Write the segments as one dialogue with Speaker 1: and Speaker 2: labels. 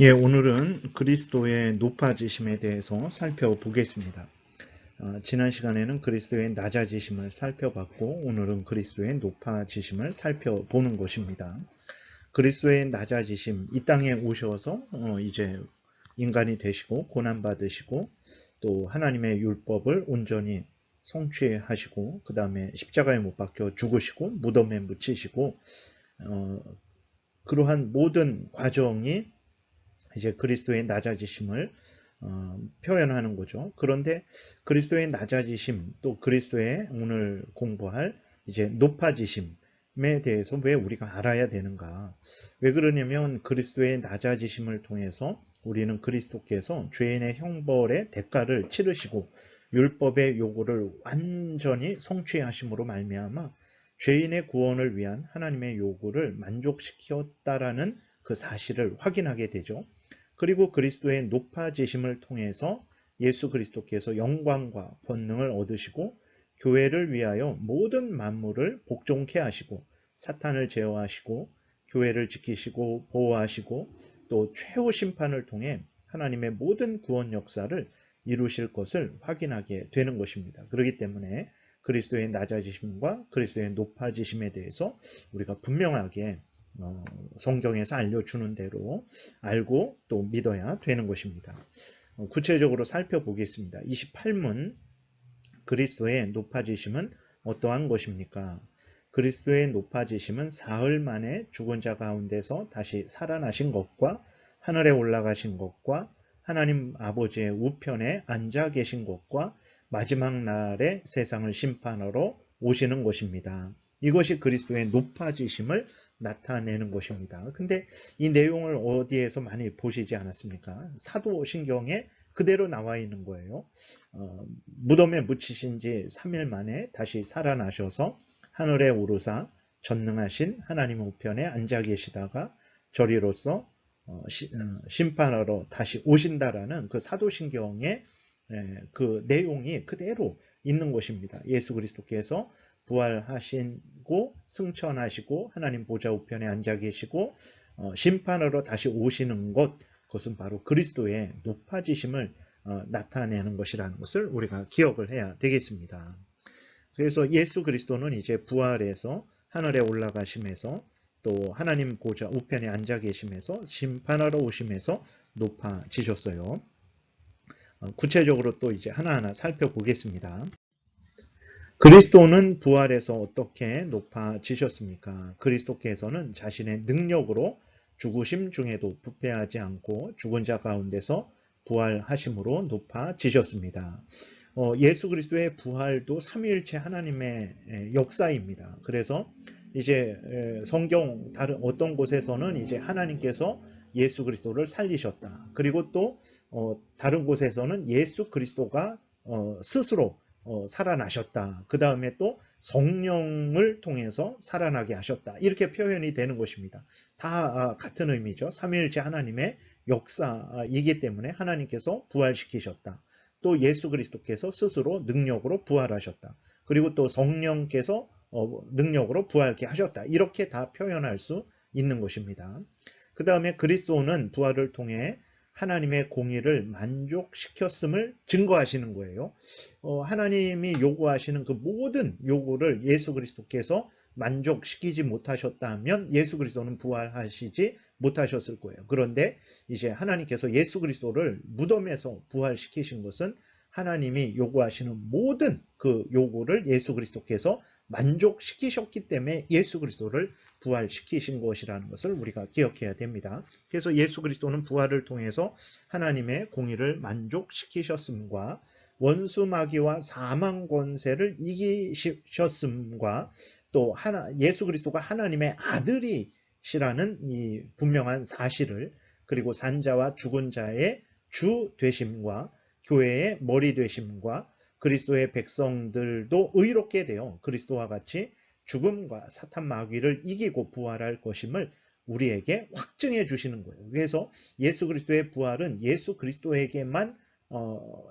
Speaker 1: 예, 오늘은 그리스도의 높아지심에 대해서 살펴보겠습니다. 지난 시간에는 그리스도의 낮아지심을 살펴봤고, 오늘은 그리스도의 높아지심을 살펴보는 것입니다. 그리스도의 낮아지심, 이 땅에 오셔서 이제 인간이 되시고 고난받으시고 또 하나님의 율법을 온전히 성취하시고 그 다음에 십자가에 못 박혀 죽으시고 무덤에 묻히시고 그러한 모든 과정이 이제 그리스도의 낮아지심을 표현하는 거죠. 그런데 그리스도의 낮아지심 또 그리스도의 오늘 공부할 이제 높아지심에 대해서 왜 우리가 알아야 되는가? 왜 그러냐면 그리스도의 낮아지심을 통해서 우리는 그리스도께서 죄인의 형벌의 대가를 치르시고 율법의 요구를 완전히 성취하심으로 말미암아 죄인의 구원을 위한 하나님의 요구를 만족시켰다라는 그 사실을 확인하게 되죠. 그리고 그리스도의 높아지심을 통해서 예수 그리스도께서 영광과 권능을 얻으시고 교회를 위하여 모든 만물을 복종케 하시고 사탄을 제어하시고 교회를 지키시고 보호하시고 또 최후 심판을 통해 하나님의 모든 구원 역사를 이루실 것을 확인하게 되는 것입니다. 그렇기 때문에 그리스도의 낮아지심과 그리스도의 높아지심에 대해서 우리가 분명하게 성경에서 알려주는 대로 알고 또 믿어야 되는 것입니다. 구체적으로 살펴보겠습니다. 28문 그리스도의 높아지심은 어떠한 것입니까? 그리스도의 높아지심은 사흘 만에 죽은 자 가운데서 다시 살아나신 것과 하늘에 올라가신 것과 하나님 아버지의 우편에 앉아 계신 것과 마지막 날에 세상을 심판하러 오시는 것입니다. 이것이 그리스도의 높아지심을 나타내는 것입니다. 근데 이 내용을 어디에서 많이 보시지 않았습니까? 사도신경에 그대로 나와 있는 거예요. 무덤에 묻히신 지 3일 만에 다시 살아나셔서 하늘에 오르사 전능하신 하나님 우편에 앉아 계시다가 저리로서 심판하러 다시 오신다라는 그 사도신경의 그 내용이 그대로 있는 것입니다. 예수 그리스도께서 부활하시고 승천하시고 하나님 보좌 우편에 앉아 계시고 심판하러 다시 오시는 것, 그것은 바로 그리스도의 높아지심을 나타내는 것이라는 것을 우리가 기억을 해야 되겠습니다. 그래서 예수 그리스도는 이제 부활해서 하늘에 올라가심에서 또 하나님 보좌 우편에 앉아 계심에서 심판하러 오심에서 높아지셨어요. 구체적으로 또 이제 하나하나 살펴보겠습니다. 그리스도는 부활해서 어떻게 높아지셨습니까? 그리스도께서는 자신의 능력으로 죽으심 중에도 부패하지 않고 죽은 자 가운데서 부활하심으로 높아지셨습니다. 예수 그리스도의 부활도 삼위일체 하나님의 역사입니다. 그래서 이제 성경 다른 어떤 곳에서는 이제 하나님께서 예수 그리스도를 살리셨다. 그리고 또 다른 곳에서는 예수 그리스도가 스스로 살아나셨다. 그 다음에 또 성령을 통해서 살아나게 하셨다. 이렇게 표현이 되는 것입니다. 다 같은 의미죠. 삼위일체 하나님의 역사이기 때문에 하나님께서 부활시키셨다. 또 예수 그리스도께서 스스로 능력으로 부활하셨다. 그리고 또 성령께서 능력으로 부활케 하셨다. 이렇게 다 표현할 수 있는 것입니다. 그 다음에 그리스도는 부활을 통해 하나님의 공의를 만족시켰음을 증거하시는 거예요. 하나님이 요구하시는 그 모든 요구를 예수 그리스도께서 만족시키지 못하셨다면 예수 그리스도는 부활하시지 못하셨을 거예요. 그런데 이제 하나님께서 예수 그리스도를 무덤에서 부활시키신 것은 하나님이 요구하시는 모든 그 요구를 예수 그리스도께서 만족시키셨기 때문에 예수 그리스도를 부활시키신 것이라는 것을 우리가 기억해야 됩니다. 그래서 예수 그리스도는 부활을 통해서 하나님의 공의를 만족시키셨음과 원수 마귀와 사망 권세를 이기셨음과 또 예수 그리스도가 하나님의 아들이시라는 이 분명한 사실을, 그리고 산자와 죽은 자의 주 되심과 교회의 머리 되심과 그리스도의 백성들도 의롭게 되어 그리스도와 같이 죽음과 사탄 마귀를 이기고 부활할 것임을 우리에게 확증해 주시는 거예요. 그래서 예수 그리스도의 부활은 예수 그리스도에게만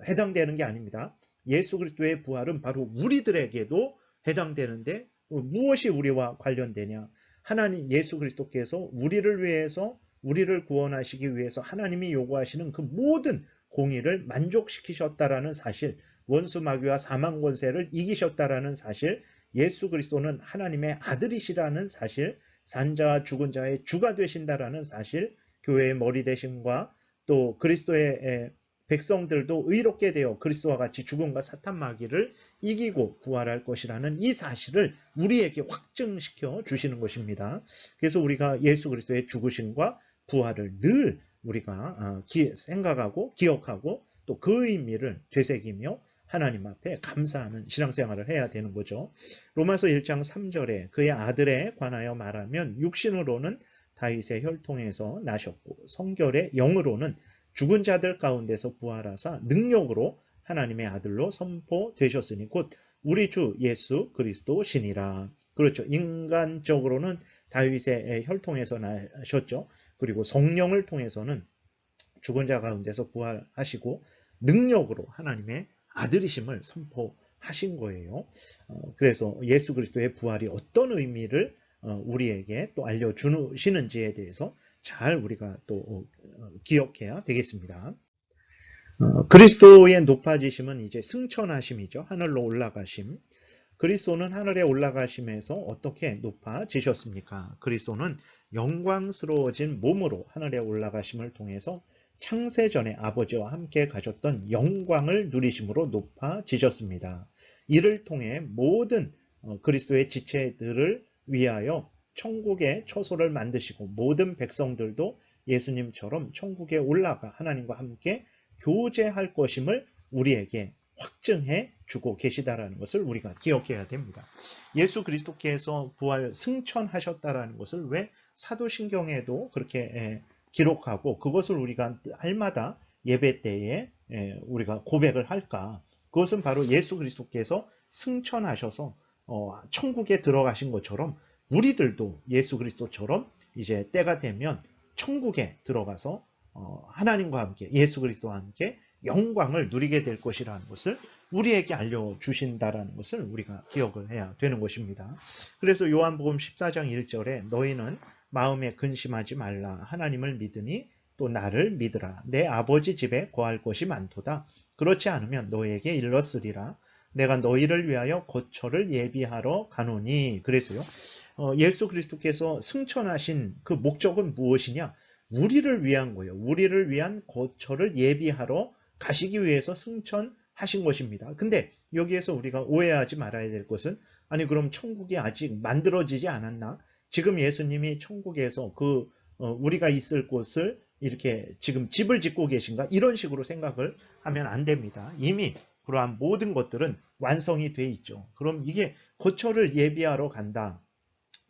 Speaker 1: 해당되는 게 아닙니다. 예수 그리스도의 부활은 바로 우리들에게도 해당되는데 무엇이 우리와 관련되냐? 하나님 예수 그리스도께서 우리를 위해서 우리를 구원하시기 위해서 하나님이 요구하시는 그 모든 공의를 만족시키셨다라는 사실, 원수 마귀와 사망 권세를 이기셨다라는 사실, 예수 그리스도는 하나님의 아들이시라는 사실, 산자와 죽은 자의 주가 되신다라는 사실, 교회의 머리 되심과 또 그리스도의 백성들도 의롭게 되어 그리스도와 같이 죽음과 사탄 마귀를 이기고 부활할 것이라는 이 사실을 우리에게 확증시켜 주시는 것입니다. 그래서 우리가 예수 그리스도의 죽으심과 부활을 늘 우리가 생각하고 기억하고 또 그 의미를 되새기며 하나님 앞에 감사하는 신앙생활을 해야 되는 거죠. 로마서 1장 3절에 그의 아들에 관하여 말하면 육신으로는 다윗의 혈통에서 나셨고 성결의 영으로는 죽은 자들 가운데서 부활하사 능력으로 하나님의 아들로 선포되셨으니 곧 우리 주 예수 그리스도시니라. 그렇죠. 인간적으로는 다윗의 혈통에서 나셨죠. 그리고 성령을 통해서는 죽은 자 가운데서 부활하시고 능력으로 하나님의 아들이심을 선포하신 거예요. 그래서 예수 그리스도의 부활이 어떤 의미를 우리에게 또 알려주시는지에 대해서 잘 우리가 또 기억해야 되겠습니다. 그리스도의 높아지심은 이제 승천하심이죠. 하늘로 올라가심. 그리스도는 하늘에 올라가심에서 어떻게 높아지셨습니까? 그리스도는 영광스러워진 몸으로 하늘에 올라가심을 통해서 창세전에 아버지와 함께 가졌던 영광을 누리심으로 높아지셨습니다. 이를 통해 모든 그리스도의 지체들을 위하여 천국의 처소를 만드시고 모든 백성들도 예수님처럼 천국에 올라가 하나님과 함께 교제할 것임을 우리에게 확증해 주고 계시다라는 것을 우리가 기억해야 됩니다. 예수 그리스도께서 부활 승천하셨다라는 것을 왜 사도신경에도 그렇게 기록하고 그것을 우리가 날마다 예배 때에 우리가 고백을 할까? 그것은 바로 예수 그리스도께서 승천하셔서 천국에 들어가신 것처럼 우리들도 예수 그리스도처럼 이제 때가 되면 천국에 들어가서 하나님과 함께 예수 그리스도와 함께 영광을 누리게 될 것이라는 것을 우리에게 알려주신다라는 것을 우리가 기억을 해야 되는 것입니다. 그래서 요한복음 14장 1절에 너희는 마음에 근심하지 말라. 하나님을 믿으니 또 나를 믿으라. 내 아버지 집에 거할 것이 많도다. 그렇지 않으면 너희에게 일렀으리라. 내가 너희를 위하여 거처를 예비하러 가노니. 그래서요. 예수 그리스도께서 승천하신 그 목적은 무엇이냐? 우리를 위한 거예요. 우리를 위한 거처를 예비하러 가시기 위해서 승천하신 것입니다. 근데 여기에서 우리가 오해하지 말아야 될 것은 아니 그럼 천국이 아직 만들어지지 않았나? 지금 예수님이 천국에서 우리가 있을 곳을 이렇게 지금 집을 짓고 계신가? 이런 식으로 생각을 하면 안 됩니다. 이미 그러한 모든 것들은 완성이 돼 있죠. 그럼 이게 거처를 예비하러 간다.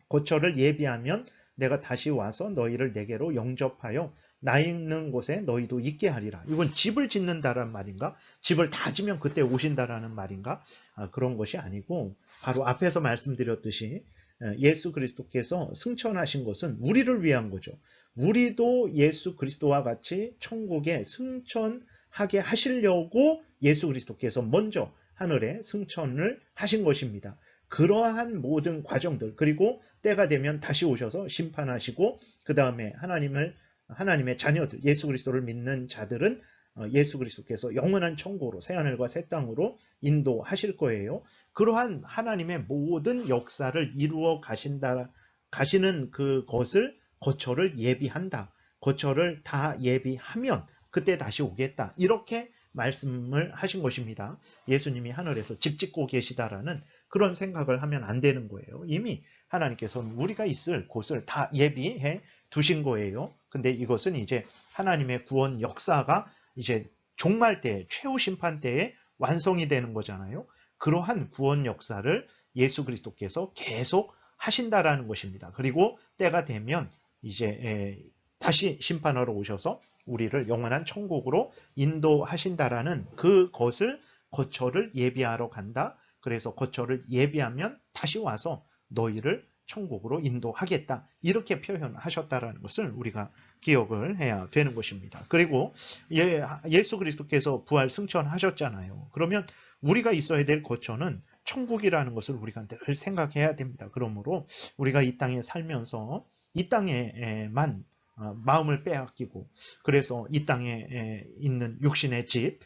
Speaker 1: 거처를 예비하면 내가 다시 와서 너희를 내게로 영접하여 나 있는 곳에 너희도 있게 하리라. 이건 집을 짓는다라는 말인가? 집을 다 지면 그때 오신다라는 말인가? 그런 것이 아니고 바로 앞에서 말씀드렸듯이 예수 그리스도께서 승천하신 것은 우리를 위한 거죠. 우리도 예수 그리스도와 같이 천국에 승천하게 하시려고 예수 그리스도께서 먼저 하늘에 승천을 하신 것입니다. 그러한 모든 과정들 그리고 때가 되면 다시 오셔서 심판하시고 그 다음에 하나님의 자녀들 예수 그리스도를 믿는 자들은 예수 그리스도께서 영원한 천국으로 새하늘과 새 땅으로 인도하실 거예요. 그러한 하나님의 모든 역사를 이루어 가시는 그것을 거처를 예비한다. 거처를 다 예비하면 그때 다시 오겠다. 이렇게 말씀을 하신 것입니다. 예수님이 하늘에서 집 짓고 계시다라는 그런 생각을 하면 안 되는 거예요. 이미 하나님께서는 우리가 있을 곳을 다 예비해 두신 거예요. 근데 이것은 이제 하나님의 구원 역사가 이제 종말 때, 최후 심판 때에 완성이 되는 거잖아요. 그러한 구원 역사를 예수 그리스도께서 계속 하신다라는 것입니다. 그리고 때가 되면 이제 다시 심판하러 오셔서 우리를 영원한 천국으로 인도하신다라는 그것을 거처를 예비하러 간다. 그래서 거처를 예비하면 다시 와서 너희를 천국으로 인도하겠다. 이렇게 표현하셨다라는 것을 우리가 기억을 해야 되는 것입니다. 그리고 예수 그리스도께서 부활 승천하셨잖아요. 그러면 우리가 있어야 될 거처는 천국이라는 것을 우리가 늘 생각해야 됩니다. 그러므로 우리가 이 땅에 살면서 이 땅에만 마음을 빼앗기고 그래서 이 땅에 있는 육신의 집,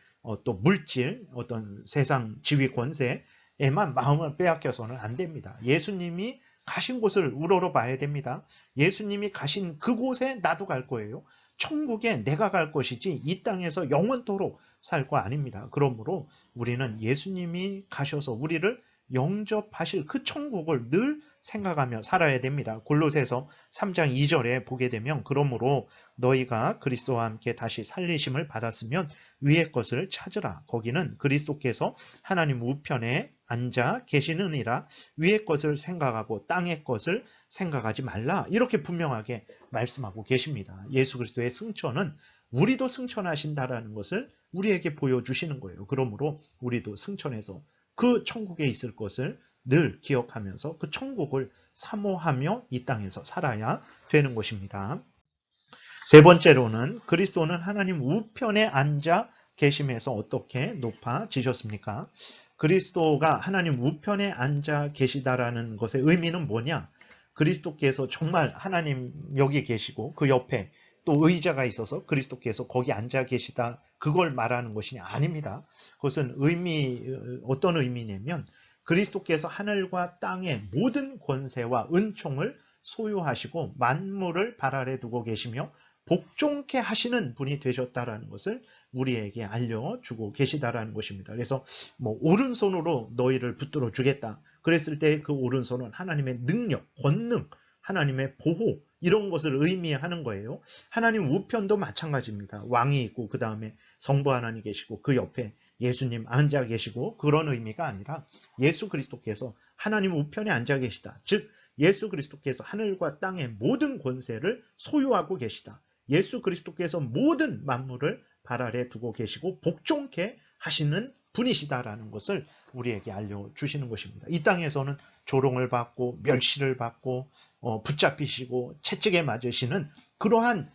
Speaker 1: 또 물질, 어떤 세상 지위 권세에만 마음을 빼앗겨서는 안 됩니다. 예수님이 가신 곳을 우러러 봐야 됩니다. 예수님이 가신 그곳에 나도 갈 거예요. 천국에 내가 갈 것이지 이 땅에서 영원토록 살 거 아닙니다. 그러므로 우리는 예수님이 가셔서 우리를 영접하실 그 천국을 늘 생각하며 살아야 됩니다. 골로새서 3장 2절에 보게 되면 그러므로 너희가 그리스도와 함께 다시 살리심을 받았으면 위의 것을 찾으라. 거기는 그리스도께서 하나님 우편에 앉아 계시느니라. 위의 것을 생각하고 땅의 것을 생각하지 말라. 이렇게 분명하게 말씀하고 계십니다. 예수 그리스도의 승천은 우리도 승천하신다라는 것을 우리에게 보여주시는 거예요. 그러므로 우리도 승천해서 그 천국에 있을 것을 늘 기억하면서 그 천국을 사모하며 이 땅에서 살아야 되는 것입니다. 세 번째로는 그리스도는 하나님 우편에 앉아 계심에서 어떻게 높아지셨습니까? 그리스도가 하나님 우편에 앉아 계시다라는 것의 의미는 뭐냐? 그리스도께서 정말 하나님 여기 계시고 그 옆에 또 의자가 있어서 그리스도께서 거기 앉아 계시다 그걸 말하는 것이 아닙니다. 그것은 어떤 의미냐면 그리스도께서 하늘과 땅의 모든 권세와 은총을 소유하시고 만물을 발 아래 두고 계시며 복종케 하시는 분이 되셨다라는 것을 우리에게 알려주고 계시다라는 것입니다. 그래서 오른손으로 너희를 붙들어 주겠다. 그랬을 때 그 오른손은 하나님의 능력, 권능, 하나님의 보호 이런 것을 의미하는 거예요. 하나님 우편도 마찬가지입니다. 왕이 있고 그 다음에 성부 하나님 계시고 그 옆에 예수님 앉아 계시고 그런 의미가 아니라 예수 그리스도께서 하나님 우편에 앉아 계시다. 즉 예수 그리스도께서 하늘과 땅의 모든 권세를 소유하고 계시다. 예수 그리스도께서 모든 만물을 발 아래 두고 계시고 복종케 하시는 분이시다라는 것을 우리에게 알려주시는 것입니다. 이 땅에서는 조롱을 받고 멸시를 받고 붙잡히시고 채찍에 맞으시는 그러한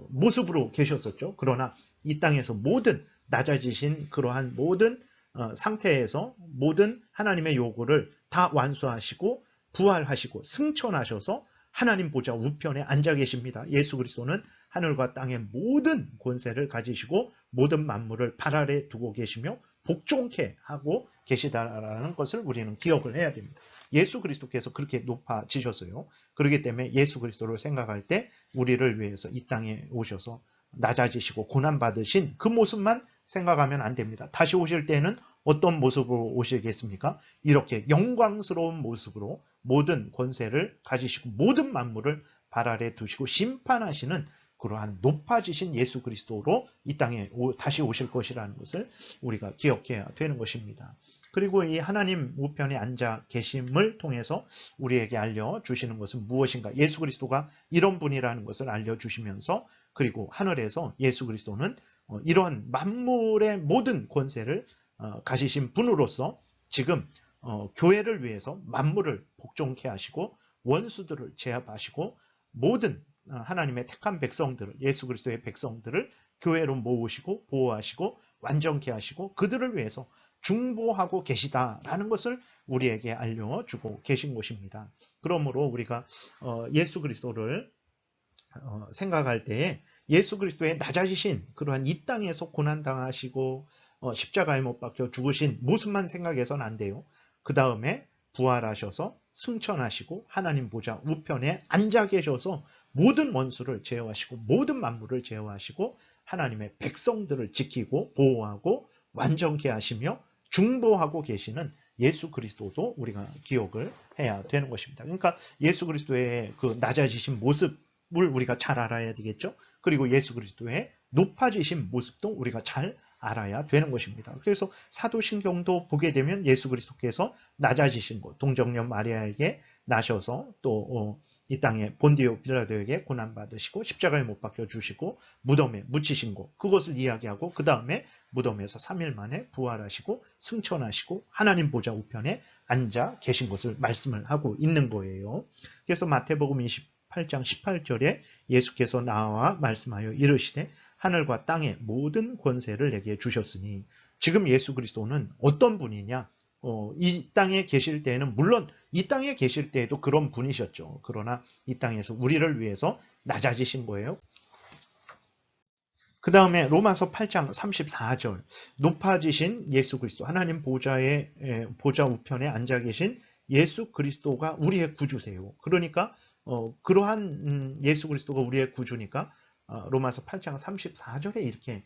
Speaker 1: 모습으로 계셨었죠. 그러나 이 땅에서 모든 낮아지신 그러한 모든 상태에서 모든 하나님의 요구를 다 완수하시고 부활하시고 승천하셔서 하나님 보좌 우편에 앉아 계십니다. 예수 그리스도는 하늘과 땅의 모든 권세를 가지시고 모든 만물을 발 아래 두고 계시며 복종케 하고 계시다라는 것을 우리는 기억을 해야 됩니다. 예수 그리스도께서 그렇게 높아지셨어요. 그렇기 때문에 예수 그리스도를 생각할 때 우리를 위해서 이 땅에 오셔서 낮아지시고 고난받으신 그 모습만 생각하면 안 됩니다. 다시 오실 때는 어떤 모습으로 오시겠습니까? 이렇게 영광스러운 모습으로 모든 권세를 가지시고 모든 만물을 발 아래 두시고 심판하시는 그러한 높아지신 예수 그리스도로 이 땅에 다시 오실 것이라는 것을 우리가 기억해야 되는 것입니다. 그리고 이 하나님 우편에 앉아 계심을 통해서 우리에게 알려주시는 것은 무엇인가? 예수 그리스도가 이런 분이라는 것을 알려주시면서 그리고 하늘에서 예수 그리스도는 이런 만물의 모든 권세를 가지신 분으로서 지금 교회를 위해서 만물을 복종케 하시고 원수들을 제압하시고 모든 하나님의 택한 백성들을 예수 그리스도의 백성들을 교회로 모으시고 보호하시고 완전케 하시고 그들을 위해서 중보하고 계시다라는 것을 우리에게 알려주고 계신 것입니다. 그러므로 우리가 예수 그리스도를 생각할 때에 예수 그리스도의 낮아지신 그러한 이 땅에서 고난당하시고 십자가에 못 박혀 죽으신 모습만 생각해서는 안 돼요. 그 다음에 부활하셔서 승천하시고 하나님 보좌 우편에 앉아 계셔서 모든 원수를 제어하시고 모든 만물을 제어하시고 하나님의 백성들을 지키고 보호하고 완전케 하시며 중보하고 계시는 예수 그리스도도 우리가 기억을 해야 되는 것입니다. 그러니까 예수 그리스도의 그 낮아지신 모습을 우리가 잘 알아야 되겠죠. 그리고 예수 그리스도의 높아지신 모습도 우리가 잘 알아야 되는 것입니다. 그래서 사도신경도 보게 되면 예수 그리스도께서 낮아지신 것, 동정녀 마리아에게 나셔서 또 이 땅에 본디오 빌라도에게 고난받으시고 십자가에 못 박혀 주시고 무덤에 묻히신 것, 그것을 이야기하고 그 다음에 무덤에서 3일 만에 부활하시고 승천하시고 하나님 보좌 우편에 앉아 계신 것을 말씀을 하고 있는 거예요. 그래서 마태복음 28장 18절에 예수께서 나와 말씀하여 이르시되 하늘과 땅의 모든 권세를 내게 주셨으니 지금 예수 그리스도는 어떤 분이냐? 이 땅에 계실 때에는 물론 이 땅에 계실 때에도 그런 분이셨죠. 그러나 이 땅에서 우리를 위해서 낮아지신 거예요. 그 다음에 로마서 8장 34절 높아지신 예수 그리스도 하나님 보좌 우편에 앉아 계신 예수 그리스도가 우리의 구주세요. 그러니까 그러한 예수 그리스도가 우리의 구주니까 로마서 8장 34절에 이렇게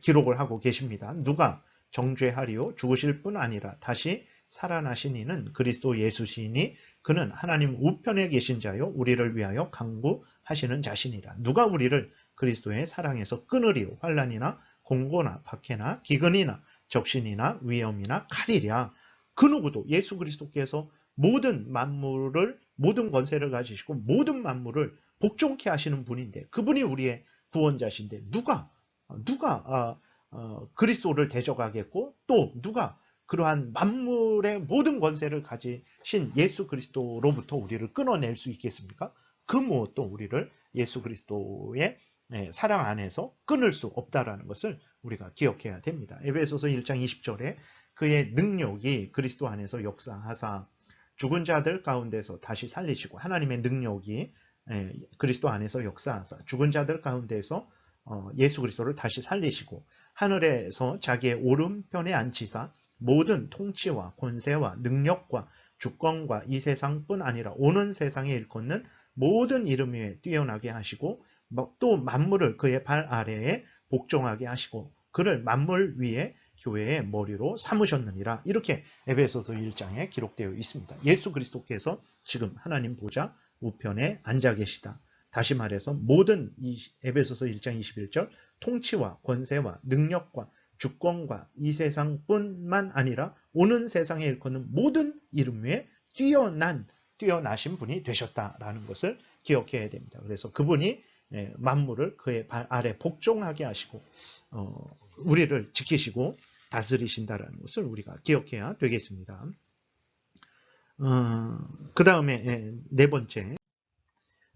Speaker 1: 기록을 하고 계십니다. 누가 정죄하리요 죽으실 뿐 아니라 다시 살아나신 이는 그리스도 예수시니 그는 하나님 우편에 계신 자요 우리를 위하여 강구하시는 자신이라. 누가 우리를 그리스도의 사랑에서 끊으리요 환난이나 공고나 박해나 기근이나 적신이나 위험이나 칼이랴. 그 누구도 예수 그리스도께서 모든 만물을 모든 권세를 가지시고 모든 만물을 복종케 하시는 분인데 그분이 우리의 구원자신데 누가 그리스도를 대적하겠고 또 누가 그러한 만물의 모든 권세를 가지신 예수 그리스도로부터 우리를 끊어낼 수 있겠습니까? 그 무엇도 우리를 예수 그리스도의 사랑 안에서 끊을 수 없다라는 것을 우리가 기억해야 됩니다. 에베소서 1장 20절에 그의 능력이 그리스도 안에서 역사하사 죽은 자들 가운데서 다시 살리시고 하나님의 능력이 그리스도 안에서 역사하사 죽은 자들 가운데서 예수 그리스도를 다시 살리시고 하늘에서 자기의 오른편에 앉히사 모든 통치와 권세와 능력과 주권과 이 세상뿐 아니라 오는 세상에 일컫는 모든 이름 위에 뛰어나게 하시고 또 만물을 그의 발 아래에 복종하게 하시고 그를 만물 위에 교회의 머리로 삼으셨느니라. 이렇게 에베소서 1장에 기록되어 있습니다. 예수 그리스도께서 지금 하나님 보좌 우편에 앉아 계시다. 다시 말해서 모든 에베소서 1장 21절 통치와 권세와 능력과 주권과 이 세상뿐만 아니라 오는 세상에 일컫는 모든 이름 위에 뛰어나신 분이 되셨다라는 것을 기억해야 됩니다. 그래서 그분이 만물을 그의 발 아래 복종하게 하시고 우리를 지키시고 다스리신다라는 것을 우리가 기억해야 되겠습니다. 그 다음에 네 번째,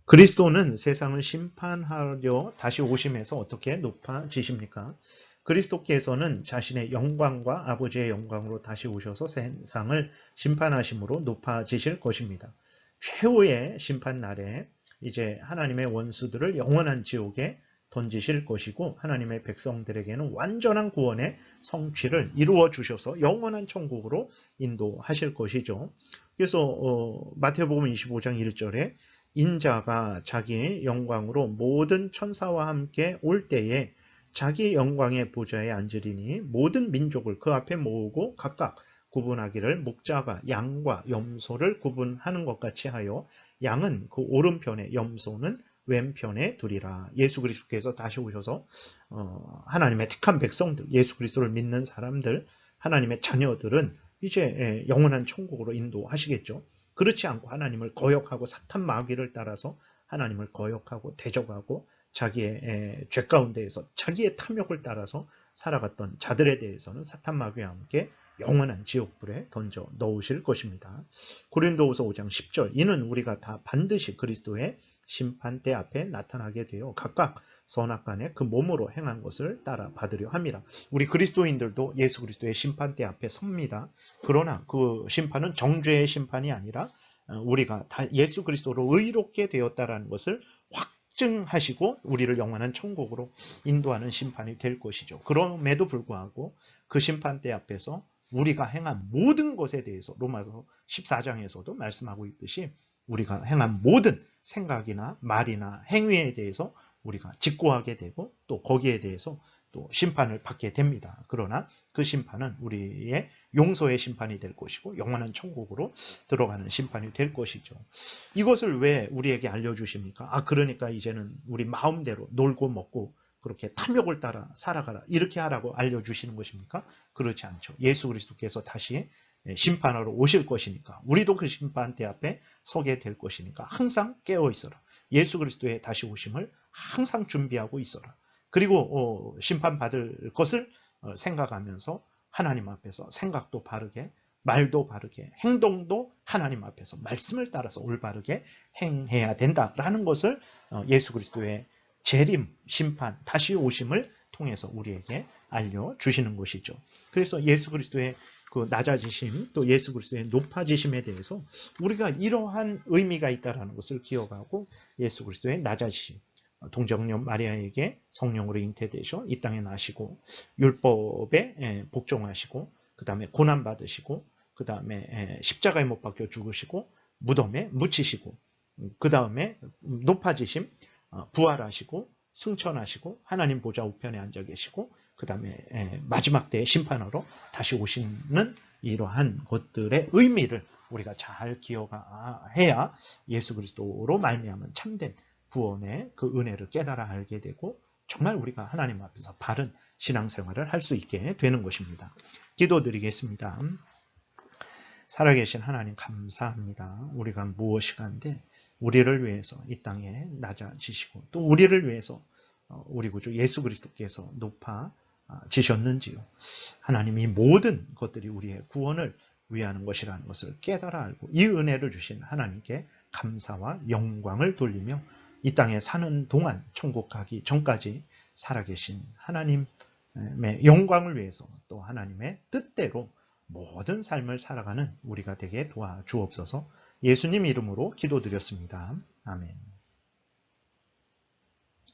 Speaker 1: 그리스도는 세상을 심판하려 다시 오심에서 어떻게 높아지십니까? 그리스도께서는 자신의 영광과 아버지의 영광으로 다시 오셔서 세상을 심판하심으로 높아지실 것입니다. 최후의 심판 날에 이제 하나님의 원수들을 영원한 지옥에 던지실 것이고 하나님의 백성들에게는 완전한 구원의 성취를 이루어 주셔서 영원한 천국으로 인도하실 것이죠. 그래서 마태복음 25장 1절에 인자가 자기의 영광으로 모든 천사와 함께 올 때에 자기 영광의 보좌에 앉으리니 모든 민족을 그 앞에 모으고 각각 구분하기를 목자가 양과 염소를 구분하는 것 같이 하여 양은 그 오른편에 염소는 왼편에 두리라. 예수 그리스도께서 다시 오셔서 하나님의 택한 백성들, 예수 그리스도를 믿는 사람들, 하나님의 자녀들은 이제 영원한 천국으로 인도하시겠죠. 그렇지 않고 하나님을 거역하고 사탄 마귀를 따라서 하나님을 거역하고 대적하고 자기의 죄 가운데에서 자기의 탐욕을 따라서 살아갔던 자들에 대해서는 사탄 마귀와 함께 영원한 지옥불에 던져 넣으실 것입니다. 고린도후서 5장 10절 이는 우리가 다 반드시 그리스도의 심판대 앞에 나타나게 되어 각각 선악간에 그 몸으로 행한 것을 따라 받으려 함이라. 우리 그리스도인들도 예수 그리스도의 심판대 앞에 섭니다. 그러나 그 심판은 정죄의 심판이 아니라 우리가 다 예수 그리스도로 의롭게 되었다라는 것을 확증하시고 우리를 영원한 천국으로 인도하는 심판이 될 것이죠. 그럼에도 불구하고 그 심판대 앞에서 우리가 행한 모든 것에 대해서 로마서 14장에서도 말씀하고 있듯이 우리가 행한 모든 생각이나 말이나 행위에 대해서 우리가 직고하게 되고 또 거기에 대해서 또 심판을 받게 됩니다. 그러나 그 심판은 우리의 용서의 심판이 될 것이고 영원한 천국으로 들어가는 심판이 될 것이죠. 이것을 왜 우리에게 알려주십니까? 그러니까 이제는 우리 마음대로 놀고 먹고 그렇게 탐욕을 따라 살아가라 이렇게 하라고 알려주시는 것입니까? 그렇지 않죠. 예수 그리스도께서 다시 심판하러 오실 것이니까 우리도 그 심판대 앞에 서게 될 것이니까 항상 깨어 있어라. 예수 그리스도의 다시 오심을 항상 준비하고 있어라. 그리고 심판받을 것을 생각하면서 하나님 앞에서 생각도 바르게 말도 바르게 행동도 하나님 앞에서 말씀을 따라서 올바르게 행해야 된다라는 것을 예수 그리스도의 재림, 심판, 다시 오심을 통해서 우리에게 알려주시는 것이죠. 그래서 예수 그리스도의 그 낮아지심 또 예수 그리스도의 높아지심에 대해서 우리가 이러한 의미가 있다는 것을 기억하고 예수 그리스도의 낮아지심, 동정녀 마리아에게 성령으로 잉태되셔 이 땅에 나시고 율법에 복종하시고 그 다음에 고난받으시고 그 다음에 십자가에 못 박혀 죽으시고 무덤에 묻히시고 그 다음에 높아지심, 부활하시고 승천하시고 하나님 보좌 우편에 앉아 계시고 그 다음에 마지막 때의 심판하러 다시 오시는 이러한 것들의 의미를 우리가 잘 기억해야 예수 그리스도로 말미암은 참된 구원의 그 은혜를 깨달아 알게 되고 정말 우리가 하나님 앞에서 바른 신앙생활을 할 수 있게 되는 것입니다. 기도드리겠습니다. 살아계신 하나님 감사합니다. 우리가 무엇이 간데 우리를 위해서 이 땅에 낮아지시고 또 우리를 위해서 우리 구주 예수 그리스도께서 높아지셨는지요. 하나님 이 모든 것들이 우리의 구원을 위하는 것이라는 것을 깨달아 알고 이 은혜를 주신 하나님께 감사와 영광을 돌리며 이 땅에 사는 동안 천국 가기 전까지 살아계신 하나님의 영광을 위해서 또 하나님의 뜻대로 모든 삶을 살아가는 우리가 되게 도와주옵소서. 예수님 이름으로 기도드렸습니다. 아멘.